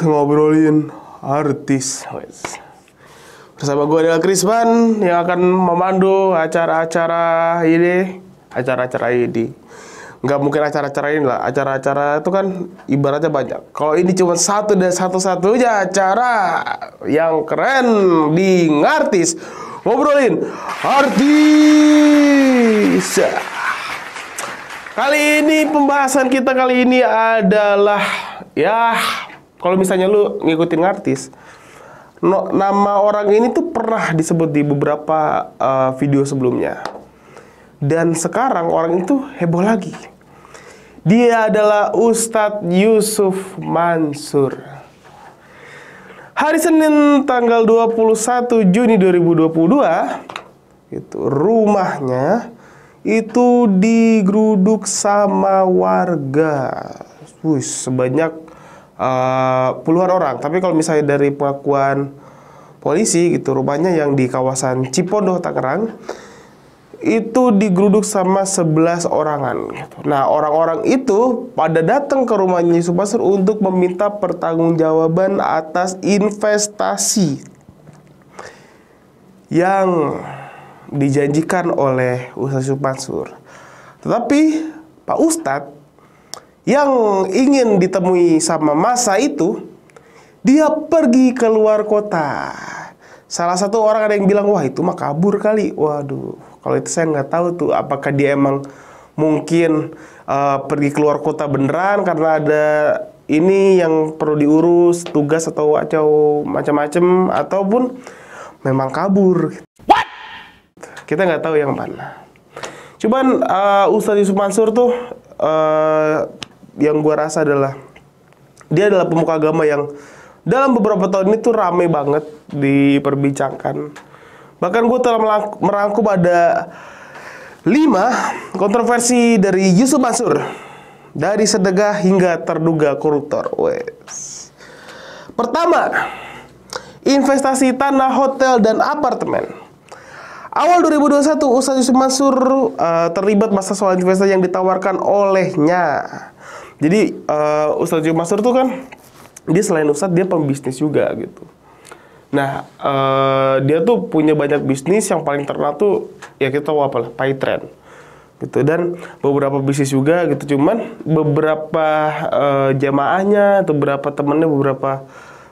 ngobrolin artis. Bersama gue adalah Krisman yang akan memandu acara-acara ini. Nggak mungkin acara-acara ini lah. Acara-acara itu kan ibaratnya banyak. Kalau ini cuma satu dan satu-satunya acara yang keren di Ngartis. Ngobrolin artis. Kali ini pembahasan kita adalah ya kalau misalnya lu ngikutin artis, nama orang ini tuh pernah disebut di beberapa video sebelumnya. Dan sekarang orang itu heboh lagi. Dia adalah Ustadz Yusuf Mansur. Hari Senin tanggal 21 Juni 2022, itu rumahnya itu digeruduk sama warga. Sebanyak puluhan orang. Tapi kalau misalnya dari pengakuan polisi gitu, rumahnya yang di kawasan Cipondoh, Tangerang, itu digeruduk sama 11 orangan gitu. Nah, orang-orang itu pada datang ke rumahnya Yusuf Mansur untuk meminta pertanggungjawaban atas investasi yang dijanjikan oleh Ustadz Yusuf Mansur. Tetapi Pak Ustadz yang ingin ditemui sama masa itu, dia pergi ke luar kota. Salah satu orang ada yang bilang, wah itu mah kabur kali. Waduh, kalau itu saya nggak tahu tuh, apakah dia emang mungkin pergi keluar kota beneran karena ada ini yang perlu diurus, tugas atau macam-macam, ataupun memang kabur. Kita nggak tahu yang mana. Cuman Ustadz Yusuf Mansur tuh yang gua rasa adalah dia adalah pemuka agama yang dalam beberapa tahun ini tuh rame banget diperbincangkan. Bahkan gue telah merangkum ada 5 kontroversi dari Yusuf Mansur, dari sedekah hingga terduga koruptor. Pertama, investasi tanah, hotel, dan apartemen. Awal 2021, Ustadz Yusuf Mansur terlibat masalah soal investasi yang ditawarkan olehnya. Jadi Ustadz Yusuf Mansur tuh kan, dia selain Ustadz, dia pembisnis juga gitu. Nah, dia tuh punya banyak bisnis, yang paling terkenal tuh ya kita tahu apalah, Paytrend gitu. Dan beberapa bisnis juga gitu. Cuman beberapa jamaahnya atau beberapa temennya, beberapa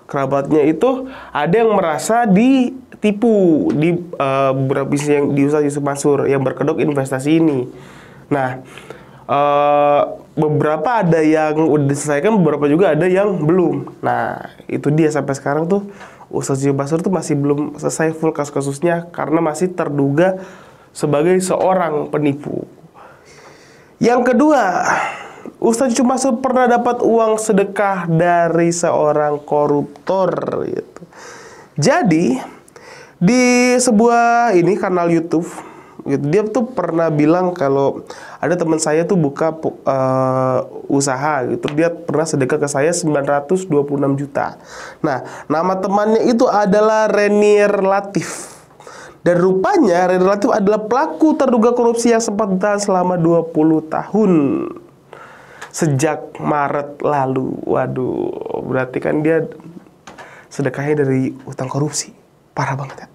kerabatnya itu ada yang merasa ditipu di beberapa bisnis yang di Ustadz Yusuf Mansur yang berkedok investasi ini. Nah, beberapa ada yang udah diselesaikan, beberapa juga ada yang belum. Nah, itu dia sampai sekarang tuh Ustadz Yusuf Mansur tuh masih belum selesai full kasus-kasusnya karena masih terduga sebagai seorang penipu. Yang kedua, Ustadz Yusuf Mansur pernah dapat uang sedekah dari seorang koruptor gitu. Jadi di sebuah kanal YouTube gitu, dia tuh pernah bilang kalau ada teman saya tuh buka usaha gitu, dia pernah sedekah ke saya 926 juta. Nah, nama temannya itu adalah Renier Latif. Dan rupanya Renier Latif adalah pelaku terduga korupsi yang sempat ditahan selama 20 tahun sejak Maret lalu. Waduh, berarti kan dia sedekahnya dari utang korupsi. Parah banget ya.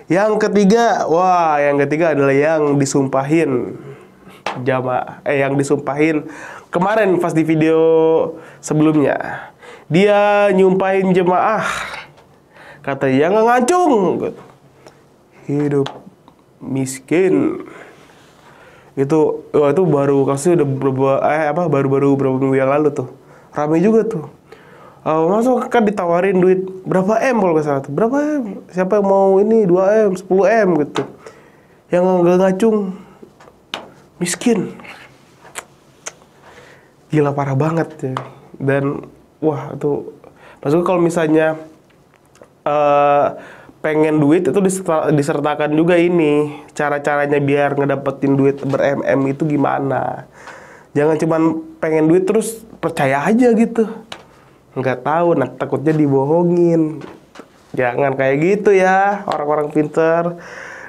Yang ketiga adalah yang disumpahin yang disumpahin kemarin pas di video sebelumnya. Dia nyumpahin jemaah, kata jangan ngacung, hidup miskin. Itu baru kasusnya udah baru beberapa minggu yang lalu tuh. Ramai juga tuh. Masuk kan ditawarin duit berapa M kalau nggak salah tuh. Berapa M? Siapa yang mau ini 2 M, 10 M gitu. Yang nggak ngacung miskin. Gila, parah banget ya. Dan wah tuh, maksudnya kalau misalnya pengen duit itu disertakan juga ini cara-caranya biar ngedapetin duit ber-MM itu gimana. Jangan cuman pengen duit terus percaya aja gitu. Nggak tahu, nah takutnya dibohongin. Jangan kayak gitu ya, orang-orang pinter.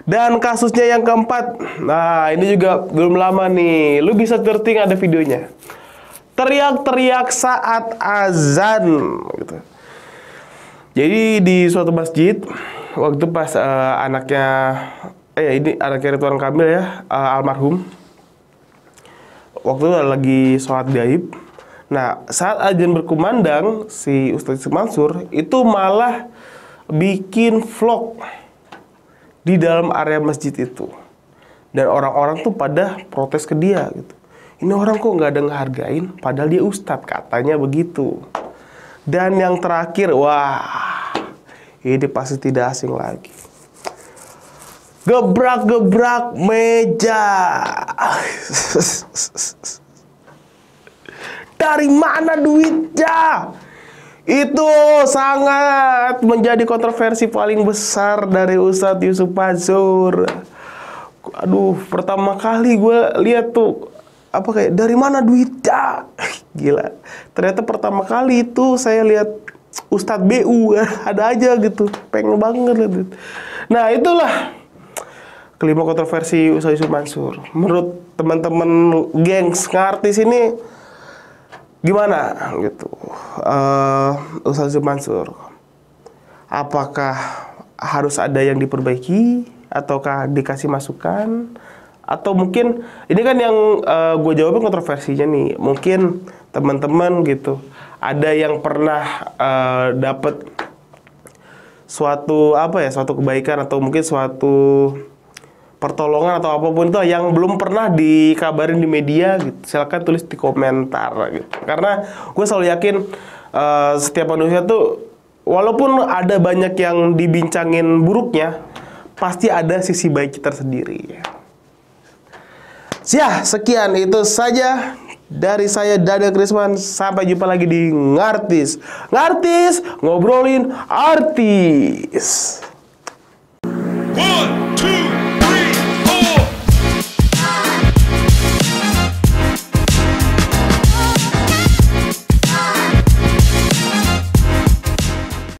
Dan kasusnya yang keempat, nah ini juga belum lama nih, lu bisa searching, ada videonya. teriak-teriak saat azan gitu. Jadi di suatu masjid waktu pas ini anaknya Ridwan Kamil ya, almarhum. Waktu itu lagi sholat gaib. Nah, saat azan berkumandang, si Ustadz Yusuf Mansur itu malah bikin vlog di dalam area masjid itu. Dan orang-orang tuh pada protes ke dia gitu. Ini orang kok nggak ada ngehargain, padahal dia ustadz, katanya begitu. Dan yang terakhir, wah, ini pasti tidak asing lagi. Gebrak-gebrak meja. Dari mana duitnya? Itu sangat menjadi kontroversi paling besar dari Ustadz Yusuf Mansur. Aduh, pertama kali gue lihat tuh kayak dari mana duitnya? Gila. Ternyata pertama kali itu saya lihat Ustadz BU ada aja gitu. Pengen banget lihat. Nah, itulah kelima kontroversi Ustadz Yusuf Mansur. Menurut teman-teman gengs ngartis ini gimana gitu, Ustadz Yusuf Mansur? Apakah harus ada yang diperbaiki, ataukah dikasih masukan, atau mungkin ini kan yang gue jawabin kontroversinya nih, mungkin teman-teman gitu ada yang pernah dapat suatu suatu kebaikan atau mungkin suatu pertolongan atau apapun itu yang belum pernah dikabarin di media gitu, silakan tulis di komentar gitu. Karena gue selalu yakin setiap manusia tuh walaupun ada banyak yang dibincangin buruknya, pasti ada sisi baik kita sendiri. Ya, sekian itu saja dari saya Daniel Krisman. Sampai jumpa lagi di Ngartis. Ngartis ngobrolin artis. 1, 2